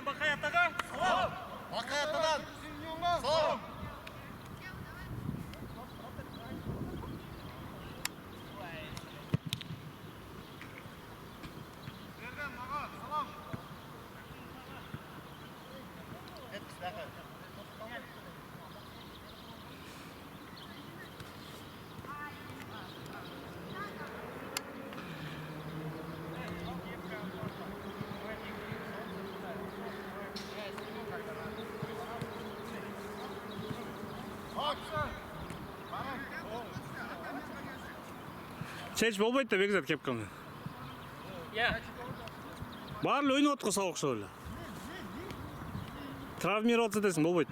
Бақай атаға. Сол. Бақай атадан. Сол. Берген маға, салам. Чеч болбойт да бекзат кепканы. Барлы ойнап отко сабакчы эле. Травмироваться десин болбойт.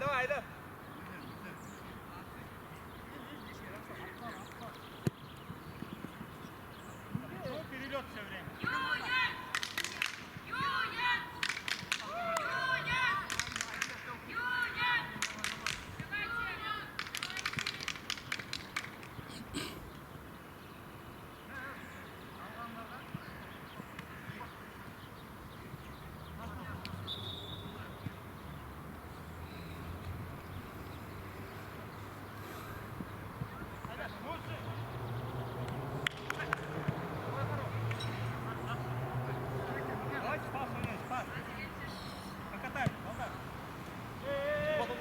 Haydi. Перелет все время. Давайте спас, спас. Покатай, молодец. Вот.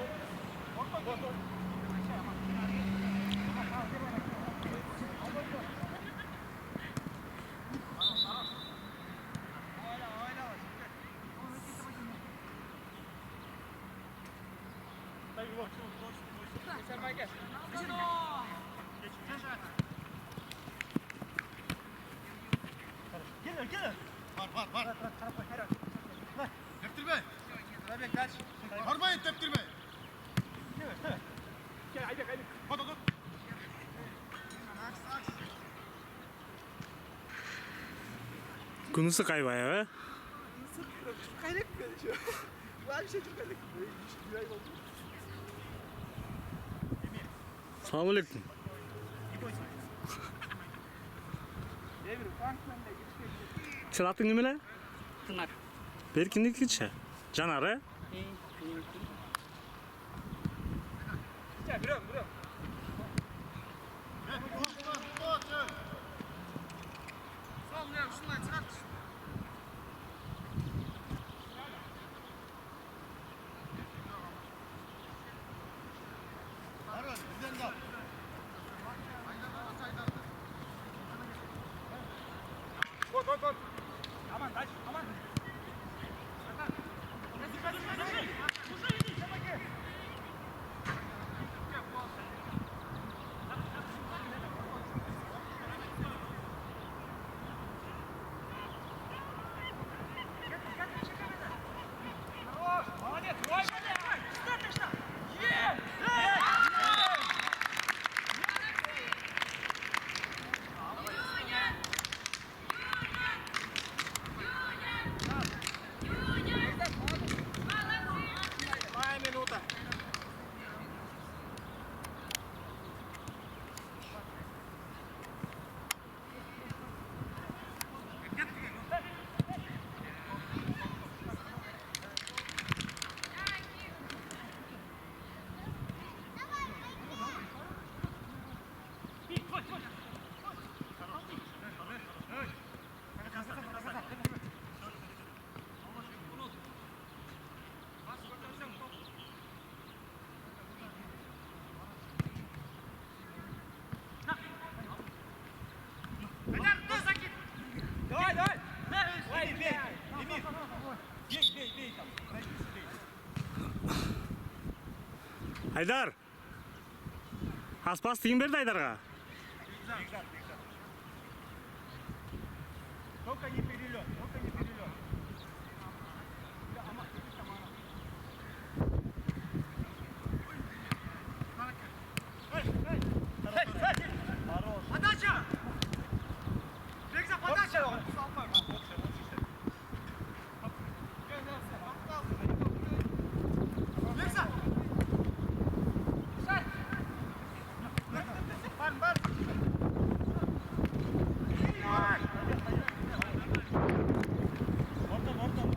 Дай его. Gel. Var. Teptirme. Varmayın teptirme. Gel, haydi. Hadi dur. Kunusu kaybaya be. Kaynak mı şu? Var bir şey çok kaynak. Bir ay oldu. Assalomualaikum. Devrim, Frankman'da geçti. Sen ating nima la? Tırnak. Berkinnikicha. Janar a? Gel, bırak. Sallıyorum, şundan çıkart. Harun bizden de. Gol. Aman, taş, aman. Молодец, точно! Моя минута. Давай! Давай, бей! Бей там. Haydar. Aspas tiyim berdi Haydarga. Бегзат. Только не перелет. Хорош. Подача! Бегзат, подача! Бегзат! Бар! Ортон.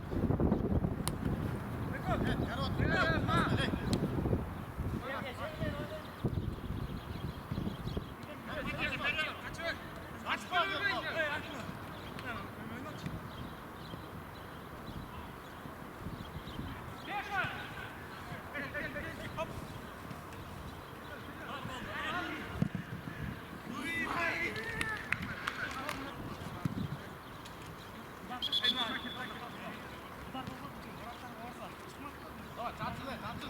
Давай, 잡지.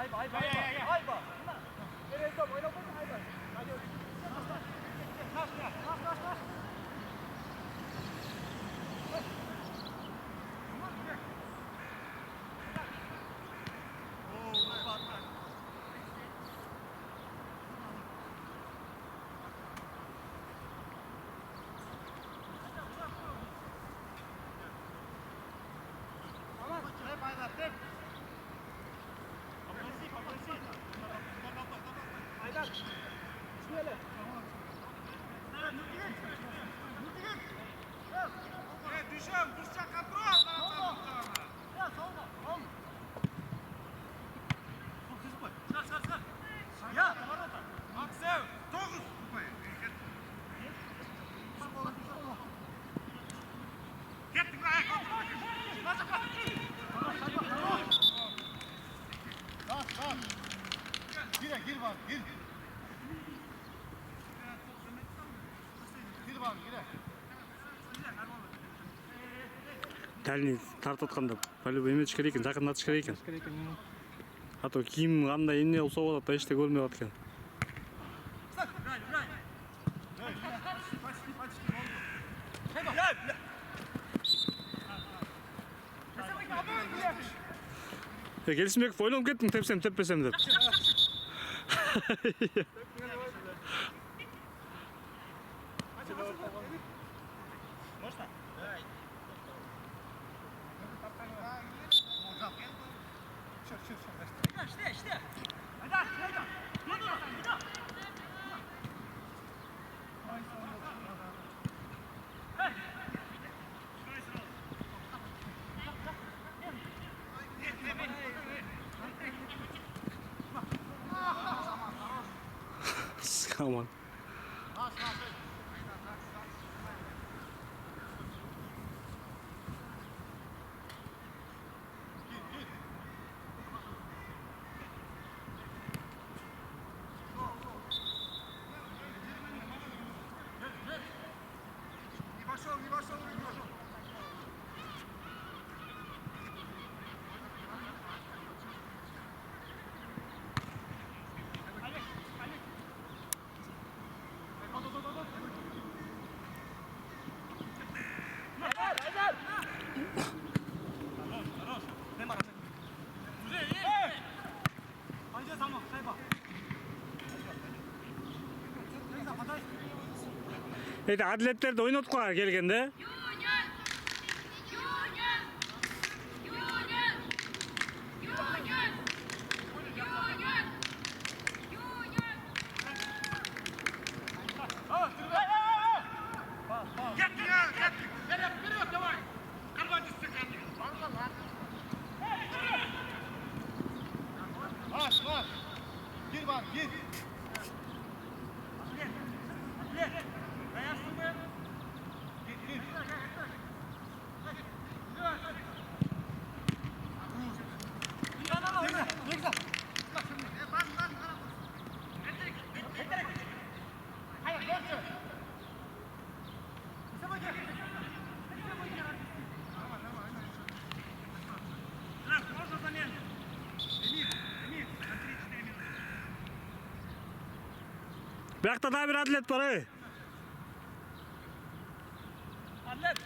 Айба. Перейдем, ойнап отыр, айба. Aydan. Şöyle. Düşem, düşecek kontrol. Ya solda. Olma. Ya. Максим, 9. Gittik lan. Bas bas. Gir bak gir. Gir bak gir. дальний тартып атканда по-любому эметиш керек экен, жакындатыш керек экен. А то кийим кандай эмне болсо болот да эчте көрмөй калат экен. Келисимбеков ойлонуп кеттиң, тепсем теппесем деп. Aman. Не вошел. Атлеттерди ойноткула келгенде. Bas. Gir bak gir. Биякта да бир атлет бар, ey. Атлет.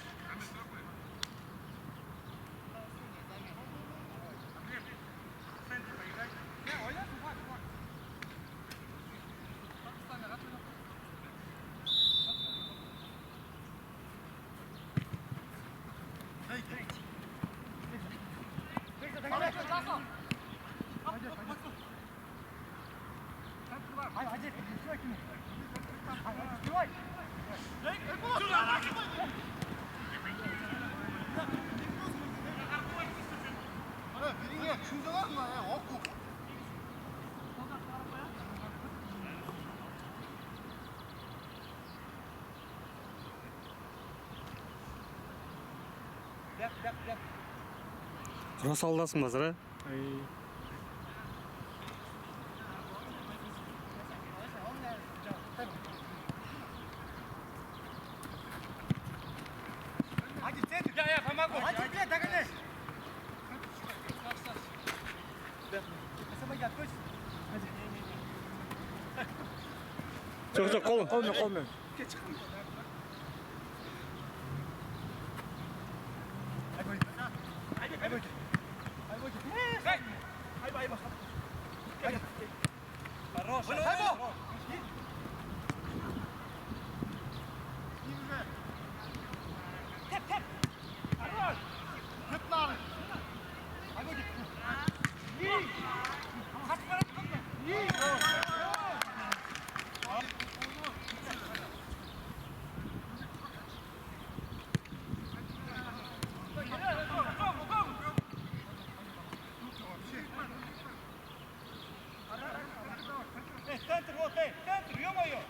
Bana birine şurada var mı ya? Oku. Кура салдасың азыр, Hadi центр. Я помогу. Hadi, догоняй. Жоқ, қолың. Қолмен. Хорош. Центр, вот, центр, ё-моё!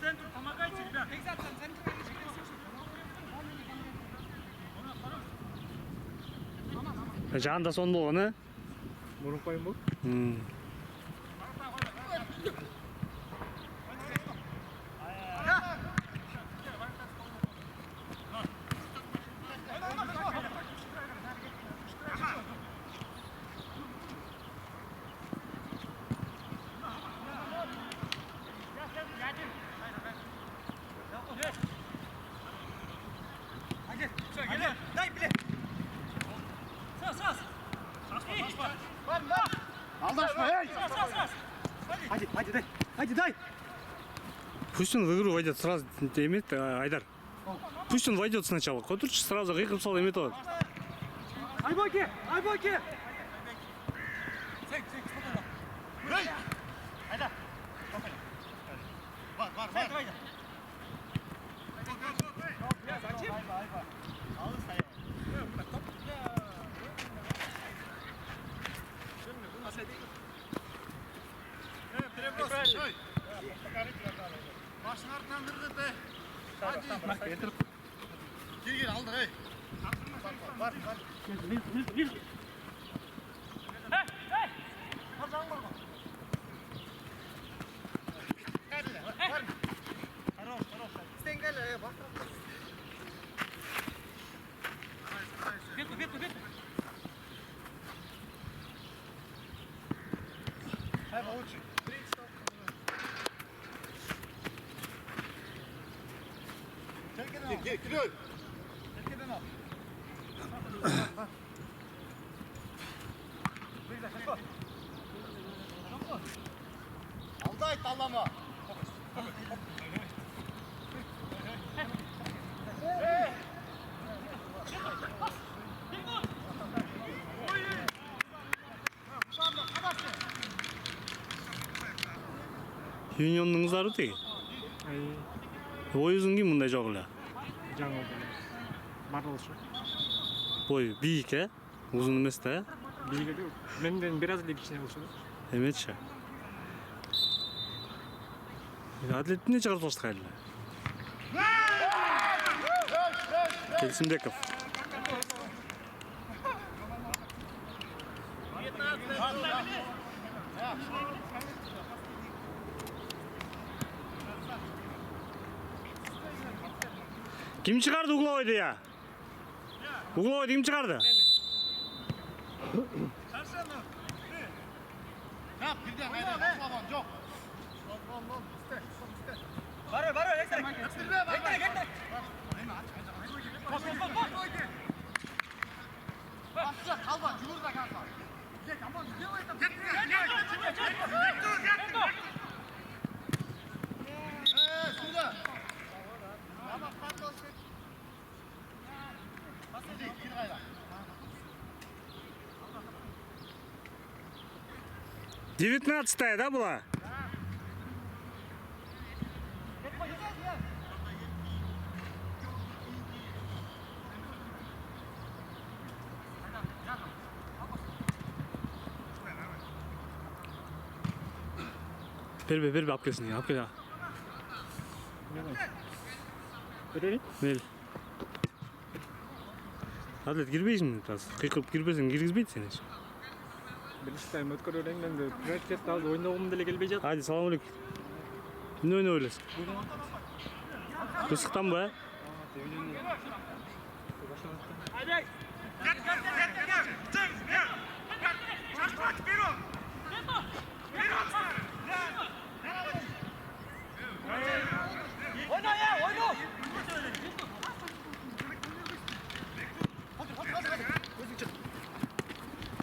Центр, помогайте, ребят! Жағында сон болған, ә? Мұрын қойын бұл. Дай, блядь! Сас! Алдашма, ей! Hadi дай. Пусть он в игру войдет сразу, имеет, Айдар. Пусть он войдет сначала. Қойдыршы сразу қиқып сал емет олады. Айбоке! Var. Başın артынан кіргізді. Кел, алдық, ей. Бар. Стенгали, бak. Бету! Хай получи. Gel. Aldı ayt allama. Юнионның қыздары тегі. Ой ұзын кей мұндай жоғыла. Жаңа oldu. Marılшы. Ой, биік, ә? Ұзын емес та, ә? Бийле değil. Menden biraz da kişine olsun. Еметші. Атлетіне шығарып салшық әлі. Келсімбеков. Кім шығарды угловойды, я? Угловойды кім шығарды? Yap, birden haydi. Osman, yok. Baro, Hector! Basacak, kalma, cumhur da kanka. Suda. Tamam, pardon. Gir haydi. Девятнадцатая, да, была? Бербе, алып келсін, алып кел. Öyle Мел. Атлет, кірбейсің biraz. Қиқып кірбесің, кіргізбейді сені. Бірінші тайм өткір өлеңден де приоритетті алды ойнауым деле келбей жатыр. Haydi, салам алейкум. Не ойнап ойлайсың? Мысықтан ба?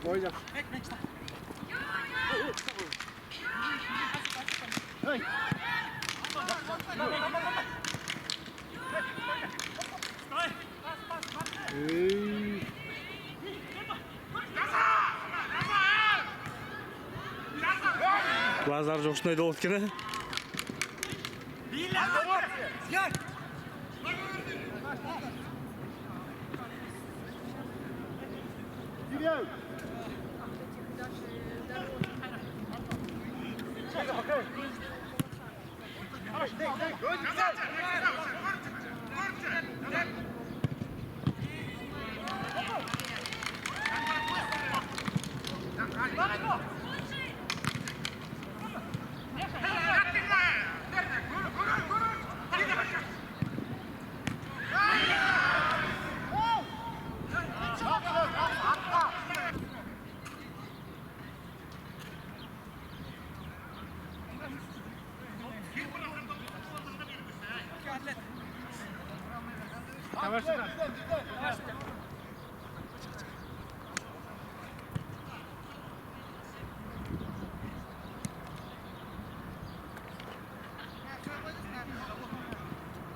Boyca. Ey. Базар жоқ шынайда болды екен.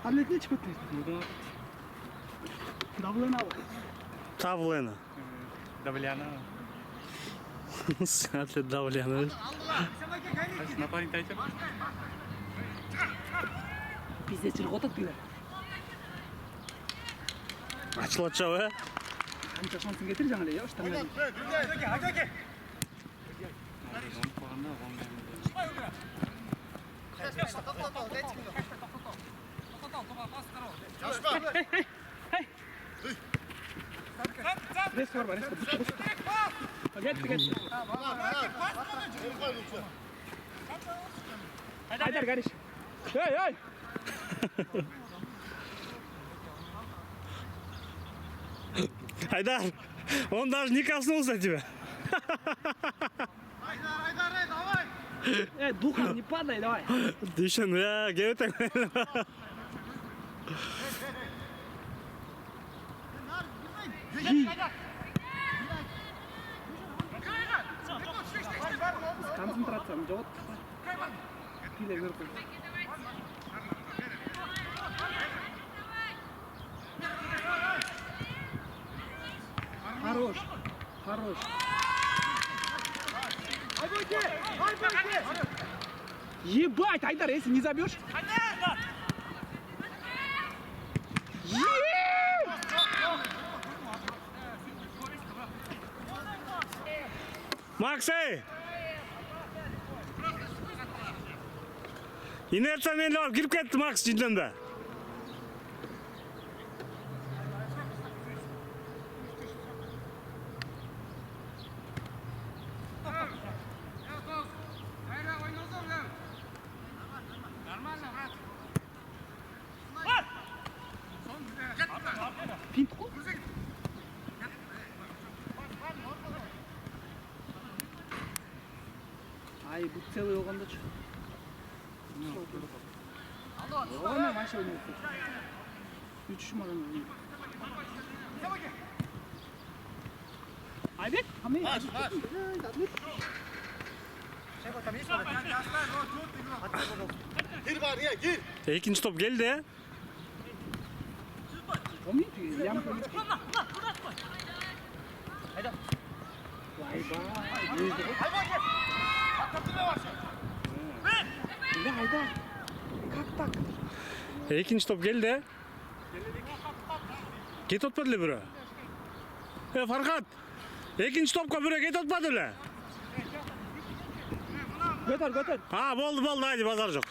Атлет не чипотный. Давлена. Тавлена. Давляна. Атлет Давлена. Напарник айтып. Пиздец, чирготат билер. Açılat çava. Anca şansın getir жаңа эле, я штанга. Резко бар, резко. Get. Айдар, горишь. Эй! Айдар, он даже не коснулся тебя. Эй, духом не падай, давай. Ты еще, ну я геотек. Концентрациям жоқ. Пиле вверху. Хорош. Ебать, Айдар, если не забьешь. Максей! Инерциямен алып кіріп кетті Макс жинденде. Финтку? Ай, бұл целый оғанда чы. Оғанда маша ойнайды. 3 маған ойнайды. Айбек, қамай. İkinci top geldi ya. Помните, лямка не спит. Айда. Как так? İkinci top geldi. Get отпады бұры. Farhat. İkinci topқа bұры get отпады лі. Götür. Ha болды, hadi bazar жоқ.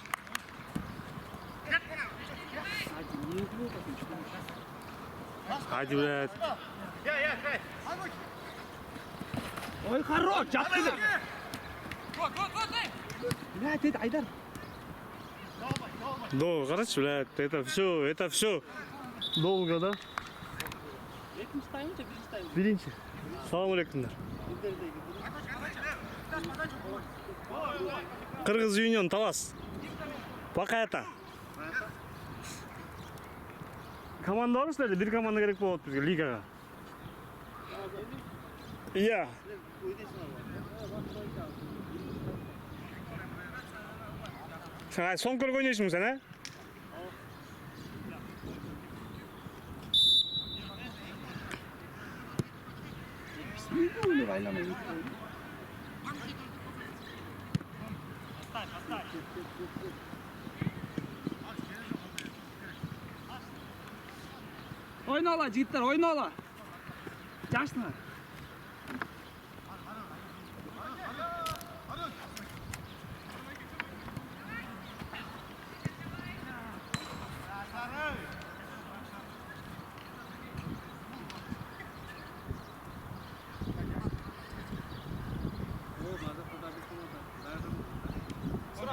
Hadi блядь. Ой, хорош, жапқызы. Блядь, это Айдар. Ну, короче, блядь, это все. Долгода. Екінші таймынша, бірінші тайм. Birinchi. Assalomu alaykumlar. Qirg'iz Union Talas. Vaqayata. Komanda bor sizlarda? Bir komanda kerak bo'lyapti bizga ligaga. Iya. Sen son kol oynuyorsun sen ha? Oyunu aylamayın. Oyna ola jigitlar, oyna ola. Yaxshilar.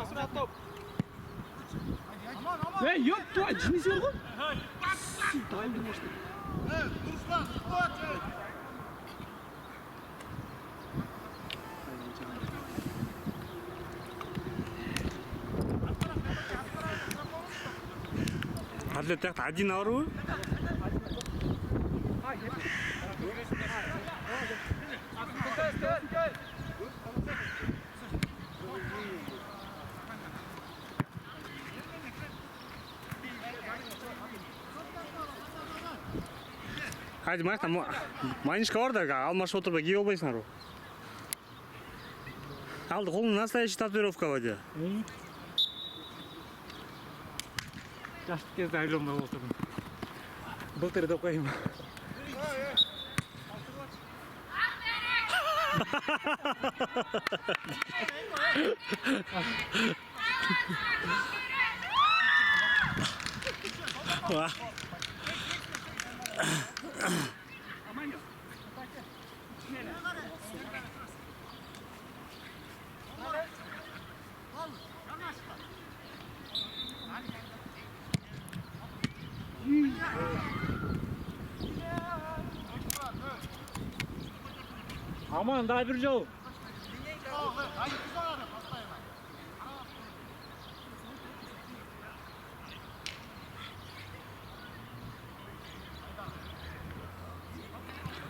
Sıra top. Hey yok, tu acımız yok. Давай немножко. Руслан, хватит! Атлет так один ору. Hadi Marta, Манишка бар да, алмашып отырып кие албайсыңар. Алды қолың настоящий татуировка воде. Жастық кезде айламай отырдым. Былтыр да қойым. Aman daha bir жол.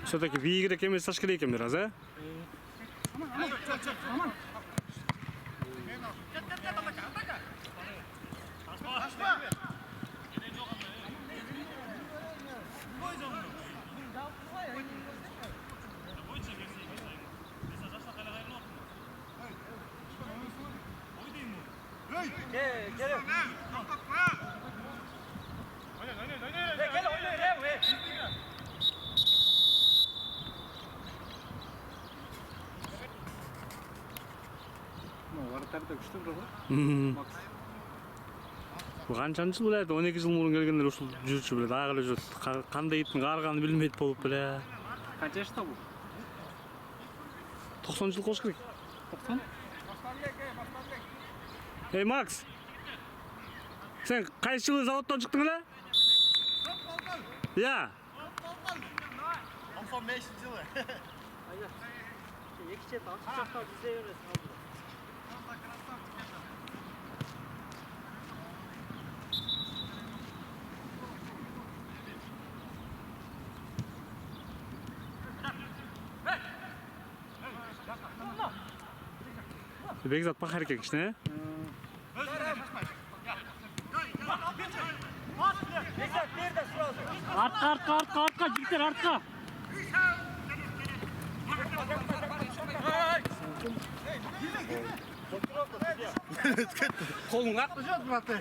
Все-таки биігірек емес сашқырек екен biraz, а? Вратарь да күшті ғой. Қаншаншы біледі, 12 жыл мұрын келгендер ұшыл жүрші біледі, ағылы жүрді. Қандай еттің қарғаны білмейді болып біле. Қанша yaşta bu? 90 жыл қош керек. 90? Ей, Макс! Сен қайсы жылы заводтан шықтың әлі? Иә. 95 жылы. Екі шет ашық жақтау жүзе бересің. Бекзат пахар екен кішіне. Артқа, жігіттер артқа. Қолың қатты жат, браты.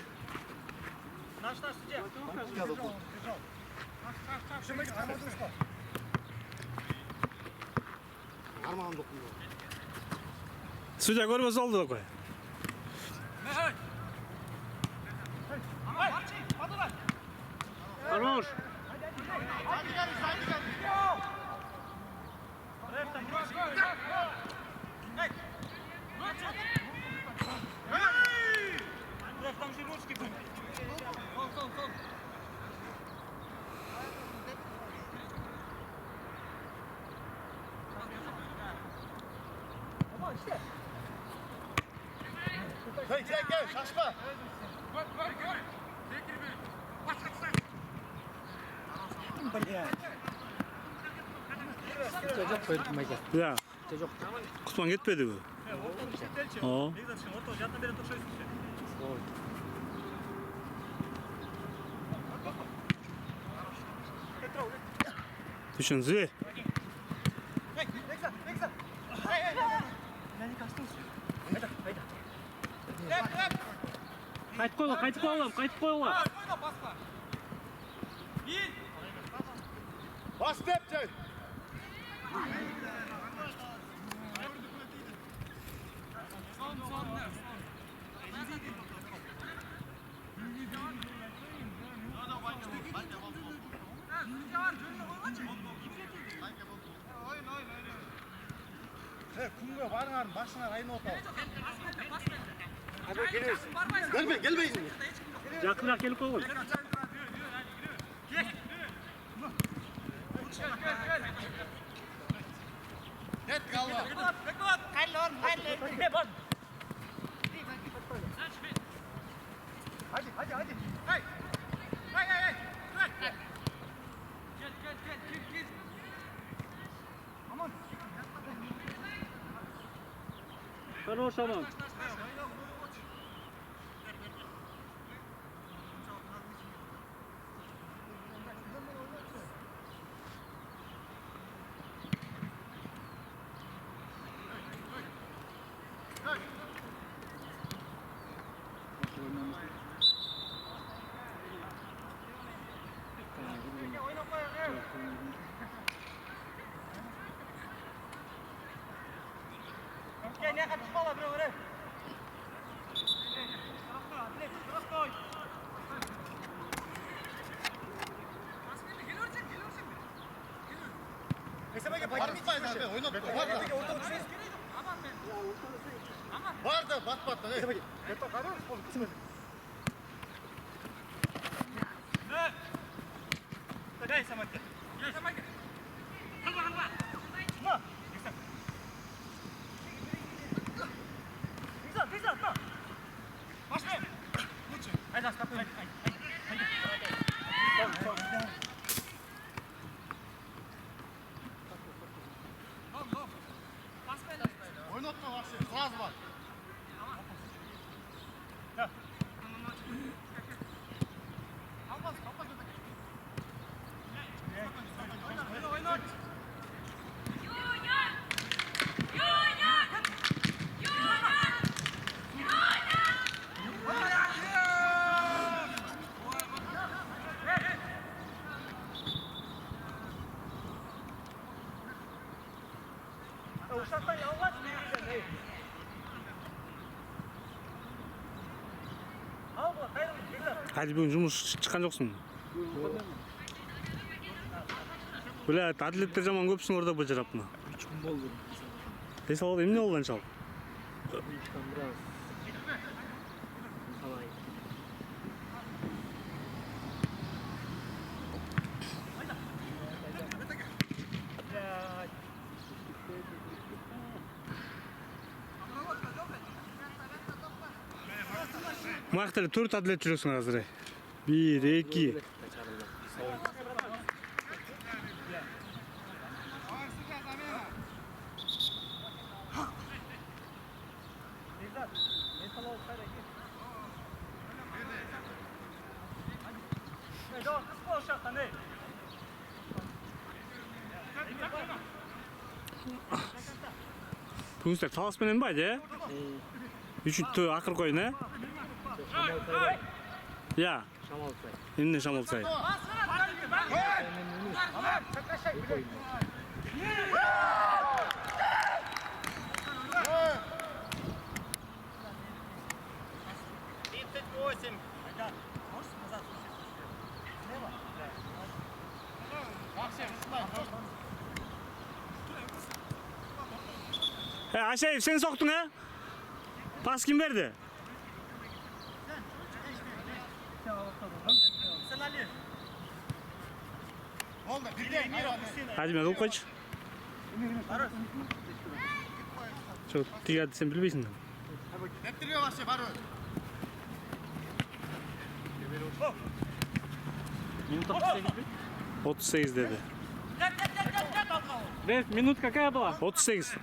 Судья көрмес oldu da koy. Хорош. Gel, şaşma. Çocuk koydum Mayka. Ya. Çocuk. Kusman ketpedi bu. O. Düşünsün. Qaytib qo'yinglar, qaytib qo'yinglar, qaytib qo'yinglar. Bas dep Cey. Kumga barыңар машина райын отау. Gelmeyin. Yaqinroq kelib qo'ying. Get kalma. Hadi. Hey. Хорош Аман. Barışmayın abi, oynatma. Var da bat. Oynatma Vahşi, sağız var. Hadi bugün жұмыс шыққан жоқсың. Бля, атлеттер жаман көпсің орда бұл жарапына. 3 kun болды. Десал эмне болду анчалык? Işten biraz. Kalay. Мына жакта 4 атлет жүрөсүң азыр. 1, 2. Бүгүн силер талас менен ба, же? Үчүттү акыр койун, э? Я. Şamalsay. Эмне Шамалсай? Ашаев, sen soktun ha? Pas kim verdi? Oldu, bir de Hadi ben koç. Жоқ, тиге десем білбейсің. Кептірге вообще бар ой. Минут 38 бе? 38 деді. Реф, минут какая была? 38.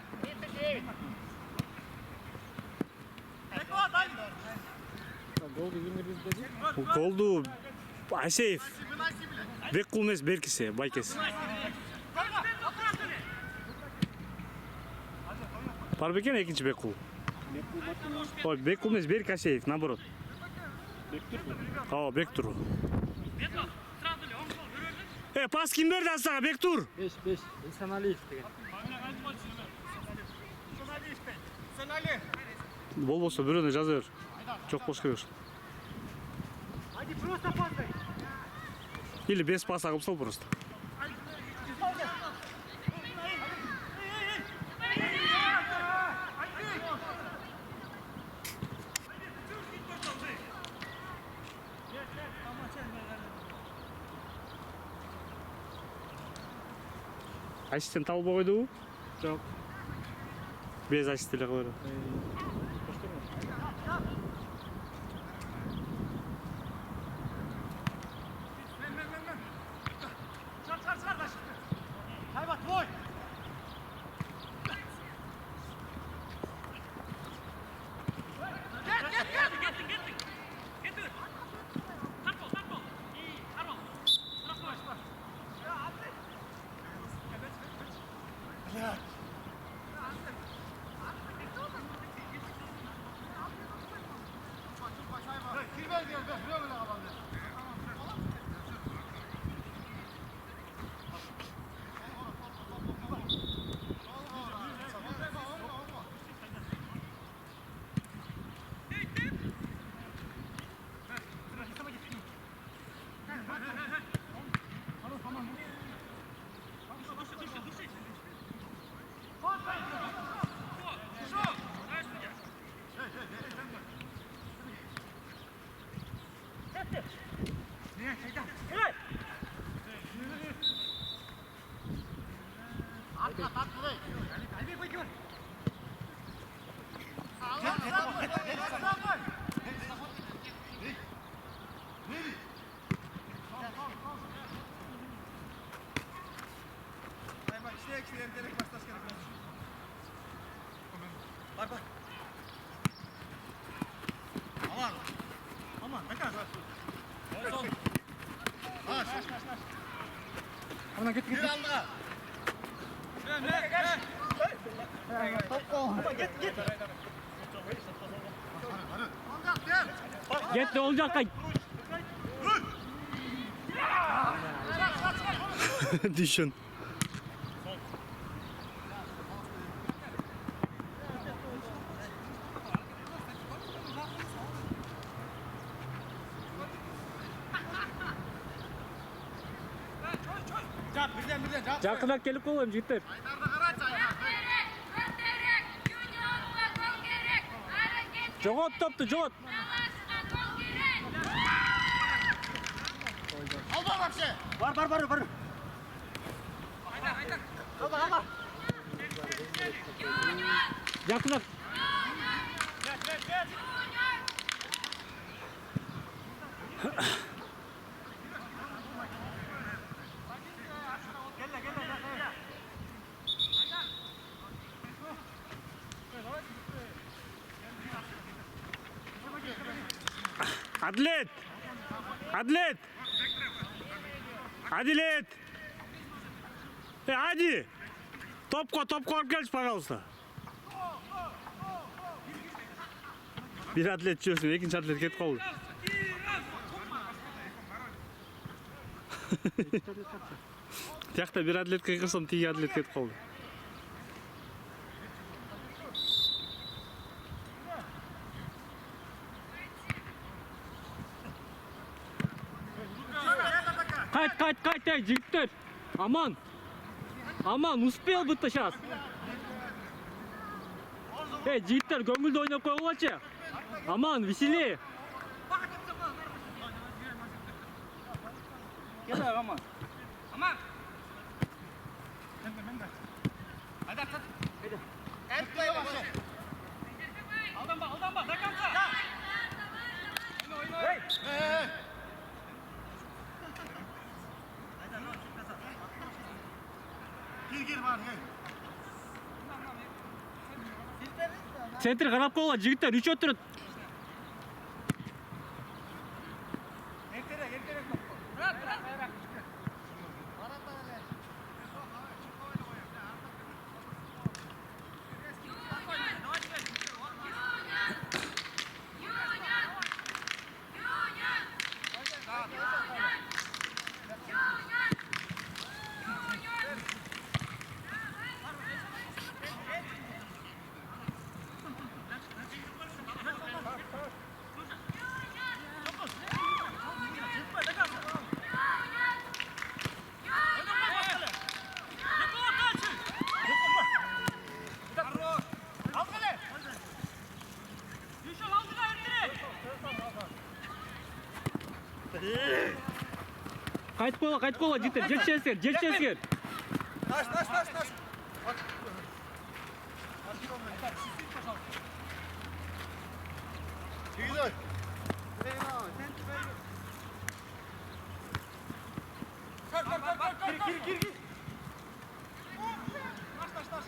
Голды жеңдірді деді. Голду Асеев. Бекқұл емес, Беркесе, Байкес. Бар бекен екінші Бекқұл. Ой, Бекқұл емес, Берк Асеев, наоборот. О, Бектур. Пас кім берді астаға, Бектур? 5. Исаналиев деген. Болбосо бирөөнө жаза бер. Жок болуш керек. Или без паса кылып сал просто. Ассистент табылбай койдубу? Жоқ. Без ассистент эле койду. Kirver diyor, ben böyle kalandı. Arka tak burayı. Bak işte gerek başlaş gerek. Bak. Aman. Aman ne kadar? Olsun. Baş. Aman git. Bir aldı. Git de olacak kay. Düşün. Cap birden cap. Жақындап келіп қойғам жігіттер. Aylarda karat aylarda. Жоғот топты, жоғот. Alma вообще. Var. Alma. Жақындап. Adlet. Adilet. Adi. Топқа алып келші, пожалуйста. Bir atlet жүрсін, екінші атлет кетіп қалды. Тияқта bir атлет қиқырсам, тиге атлет кетіп қалды. Қайт, жігіттер. Аман, успел бұтты сейчас. Жігіттер, көңілді ойнап қойғылачы. Аман, веселее. Gel Aman. Haydi. Et koy вообще. Gir var hey. Центр қарап қойға, жігіттер 3 өттірді. Қайт қойға, жігіттер, жетшесіңер. Наш. Gir. Gir. Наш.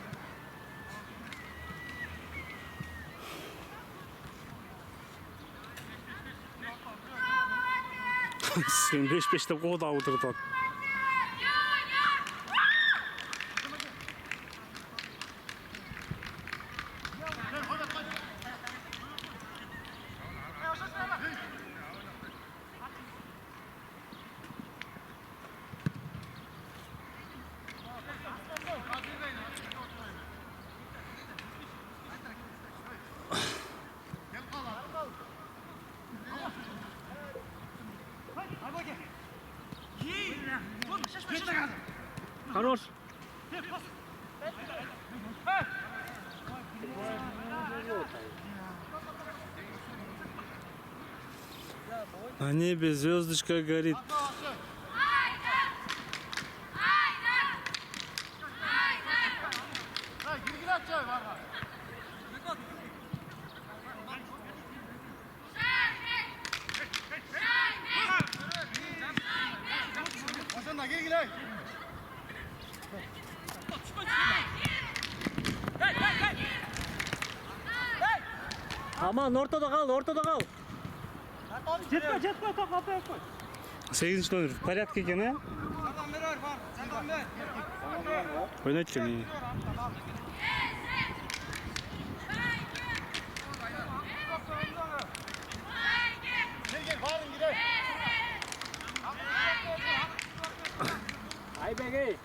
Sen 5-5'te koda отырды. Хорош. На небе звездочка горит. Gir atacak var. Başında gir. Аман, ортада қал. Жетпе, тоқ, апай қой. 8-ші номер в порядке екен, а? Ойнайды екен. Gir varın gir. Айбеге.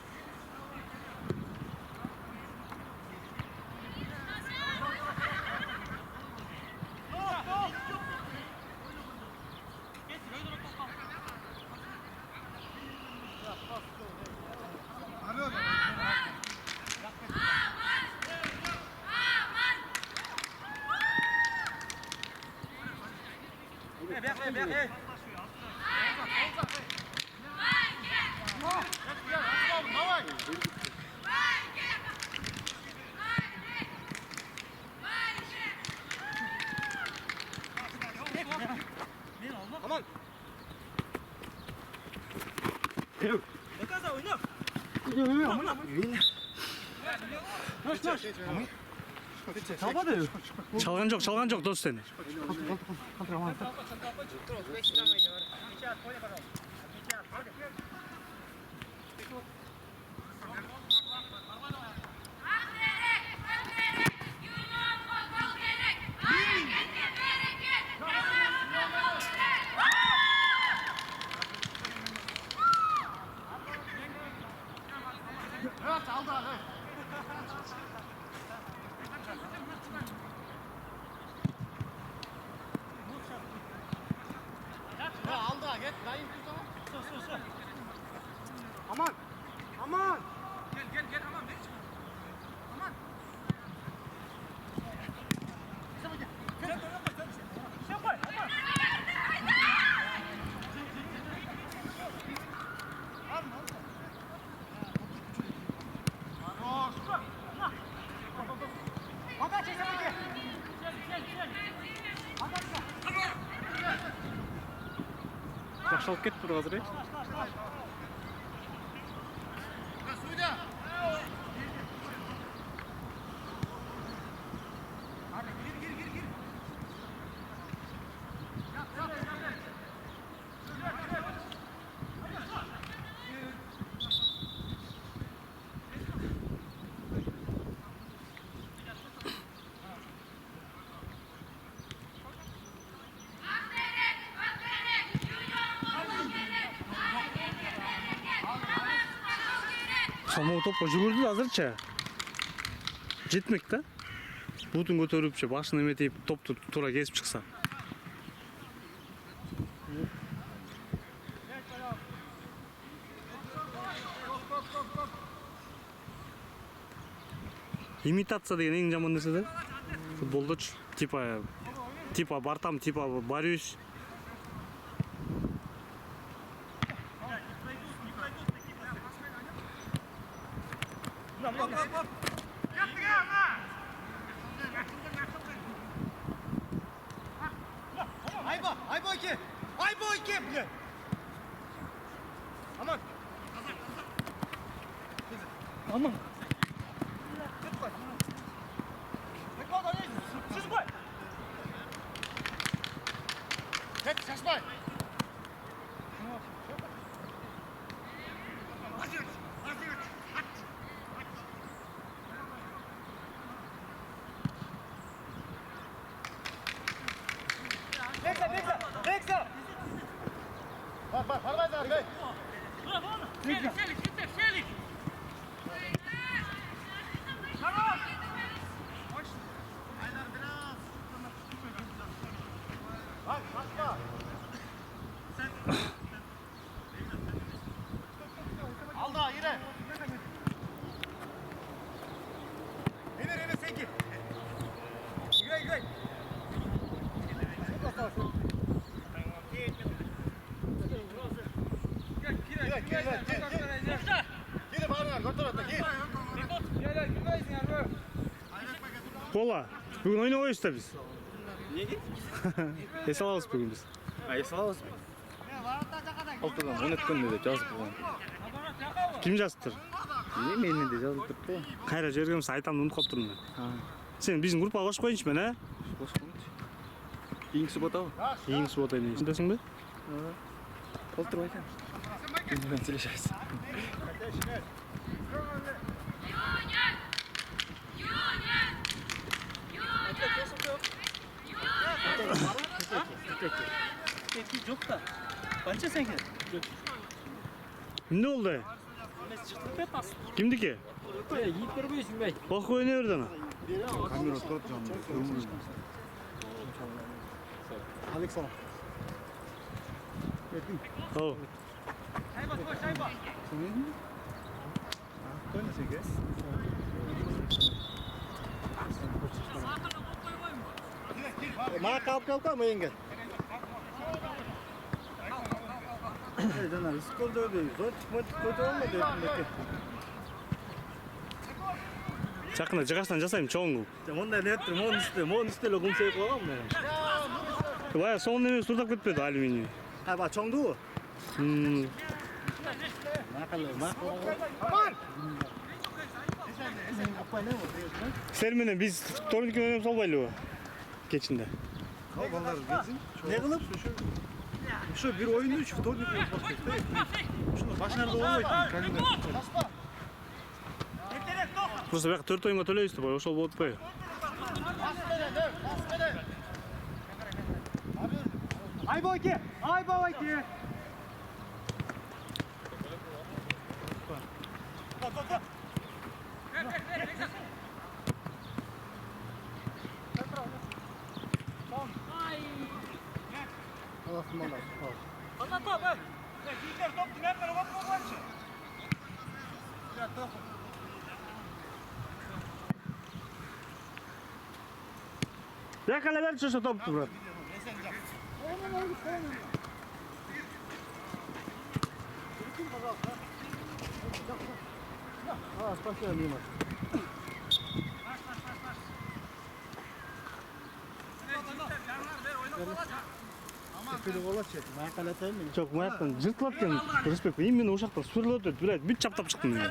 Бек. Давай. Aman. Доказывай, ойна. 잡아대. жалған жоқ дос сені. Evet aldı abi. Ya aldı ha git. Dayı tut ama. Aman. Gel aman. Aman. Жақшалып кетті бір қазір. Судья! Самого топқа жүгірді азырча. Жетмек та. Бутын көтеріпші, башын еметейіп, топты тура кесіп шықса. Имитация деген ең жаман нәрсе да. Футболда типа бартам, типа борюсь. Айбо ике, блядь. Аман. Аман. Шашбай. Кет, шашбай. Bekle. Bak, parmağını gel. Selik. Tamam. Bak, kaçma. Al da, yine. İner, sen git. Yürü. Gel bana, götür atla, gel. Кола, бүгін ойнап ойыз та біз. Неге? Ес аламыз бүгін біз. Ес аламыз ба? Алтыдан 10 күнде деп жазып қойған. Кім жазып тұр? Менің де жазылып тұрды ғой. Қайра жібергеніміз айтамын, ұмытып қалып тұрмын мен. Сен біздің группаға қосып қойыншы мен, ә? Қош қойыңызшы. Кейінгі суббота ғой. Кейінгі суббота ойнайсың. Түсіндесің бе? Толтырып айтамын. Күнмен сөйлесеміз. Жоқ та. Қанша сенге? Не болды? Кімдікі? Ет көрмейсің бәй. Оқы ойнай берді ана. Камера тұрады жанымда. Александр. Ау. Шайба. Қойма сенге. Ма қалып ма еңгел? Жаңа сколда көте алмады. Жақында жығасынан жасаймын, чоңғы. Ондай не еттім, оның үстелі құмсай қойған мен. Бая соңын емес тұрдап кетпеді алюминий. Ба чоңду? Сәрменен біз турникпен ойнап салбайлы ба? Кечінде. Не қылып? Şu bir oyunda 3 futbolcu başlıyor. Şunu başlarda olmaydı. Просто бияққа 4 ойынға төлейсіз бай, ошол болот бай. Айбо ике. Yakala ver şu topu bırak. Çok mayaktan cırtlatken Rıspek Bey imeni uşaktan sürülüp ötüp bileydi büt çaptap çıktım yani.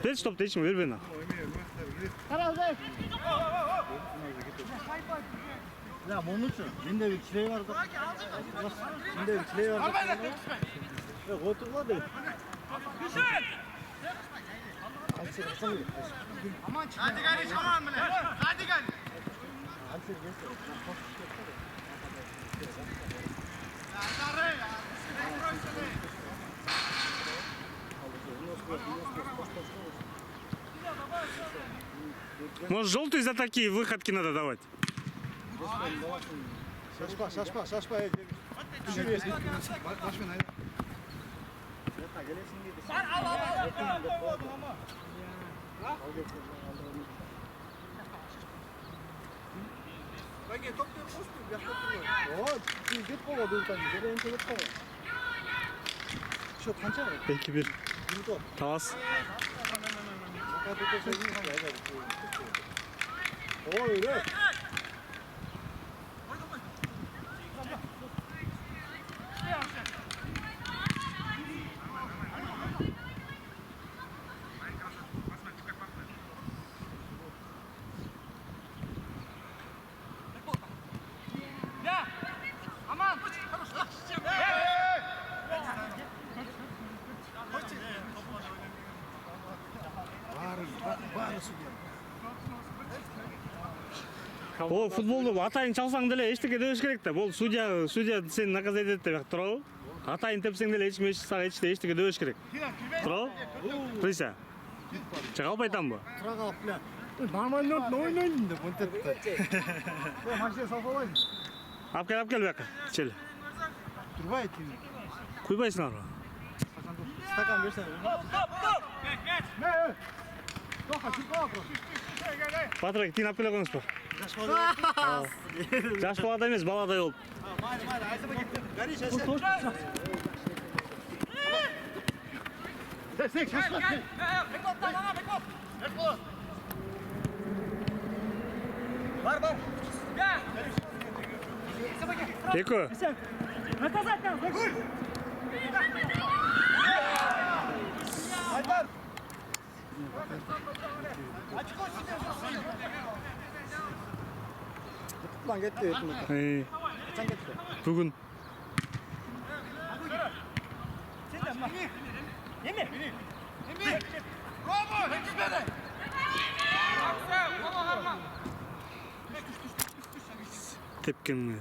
Ben stopta içime ver beni. Ya Monut'un bende bir çileği vardı. Bende bir çileği vardı. Yok oturmadı. Hadi gel tamam mı lan? Hadi gel. Может, желтый за такие выходки надо давать? Шашпа. Бәке, топ деп қосты, бияқта тұрмай. Кет болады өлтәні, берейін келіп қала. Шот қанша? 2-1. Талас. Ой, да. Ол футболды атайын çalсаң деле эчтеке дебеш керек да. Бол судья сени наказать этет деп турабы? Атайын тепсең деле эчтеке дебеш керек. Турабы? Прыся. Чыгалып айтамбы? Тұра қалып, бля. Нормально ойнайын деп өйтеді. Машина салғалайын. Алып кел бияка. Чел. Тұрбай тиін. Куйбайсыңар. Стакан берсең. Тоқа, чүрқа просто. Патрик, тиін алып келе қойыңыз ба? Жаш балада емес, баладай болып. Майра, айтыма кетті. Гариш, әсен. Сек, шашқа. Бар. Еко. Наказать надо! Айдар. Құттан кетті өтімі. Қачан кетті? Бүгін. Тепкен.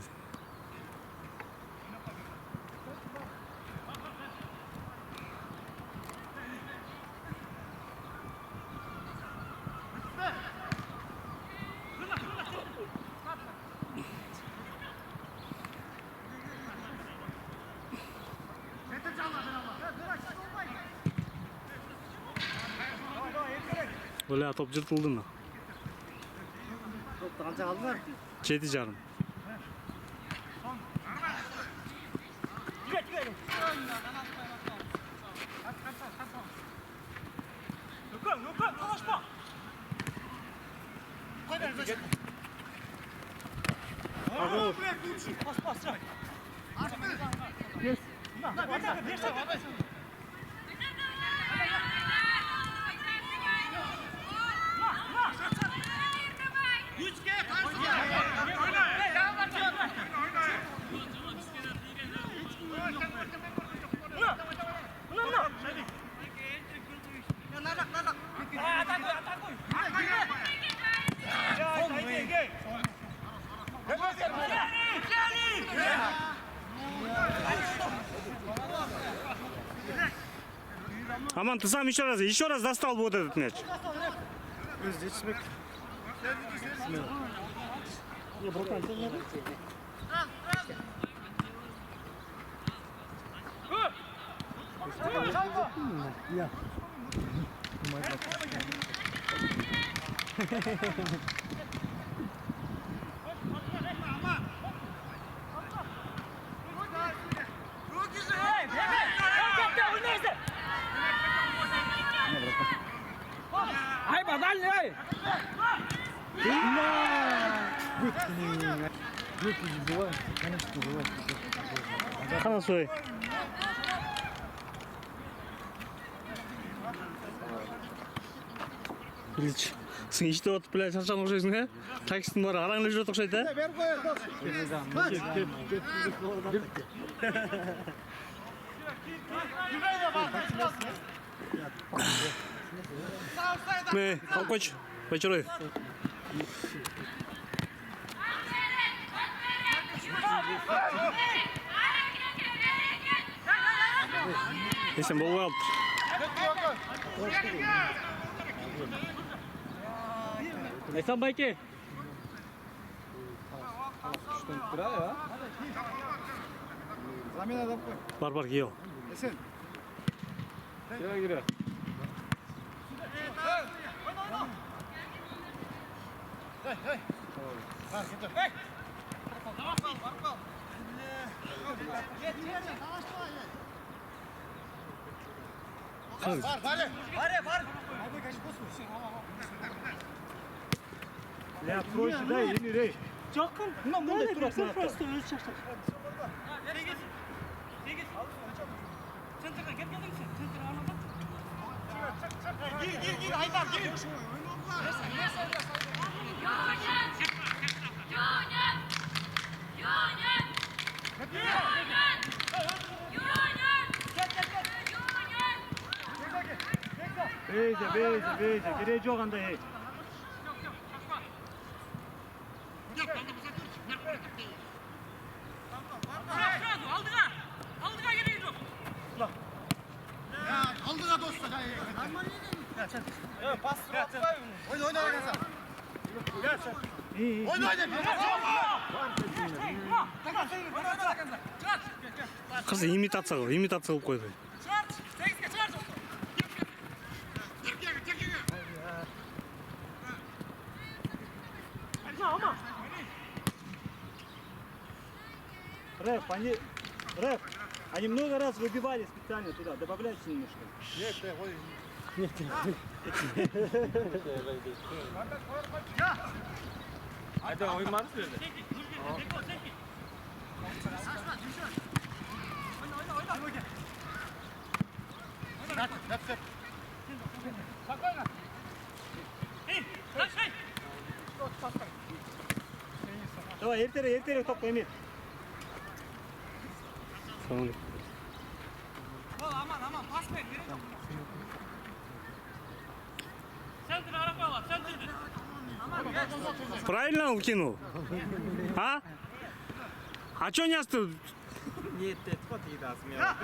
Öyle top cırtıldı mı? Топты қанша қалдыңдар? 7,5. Аман, ты сам еще раз достал вот этот мяч. Здесь смек. Не, братан, ты не Я. Ай, бадаль, ай! Хана свой. Ильич, сен ешті отып, блядь, шаршанып жүрсің, ә? Таксистің бары араңлы жүріп ұқсайды, ә? Бер Мә, алып қойшы, Байчарой. Есен болу алып. Эсанбайке. Замена адам қой. Бар, киё. Esen. Kira. Ya proje da yeni rey. Жақын. Мына мындай тура Сен просто өзі шаштар. Центрға кеткенің сен. Центр анада. Гир, Айдар, гир. Бейзе, керегі жоқ андай ей. Алдыға керегі жоқ. Алдыға достық. Пас сұратпай. Ойна қайса. Қыз имитация қылып қойды. Рэп, они много раз выбивали специально туда, добавляйте немножко. Айда оймарыз өзі. Давай, ертерек топ қоймет. Аман, пас бер, керек жоқ. Центр арапала, центрді. Правильно он кинул? А? А чё не оставил? Нет, вот еда смело.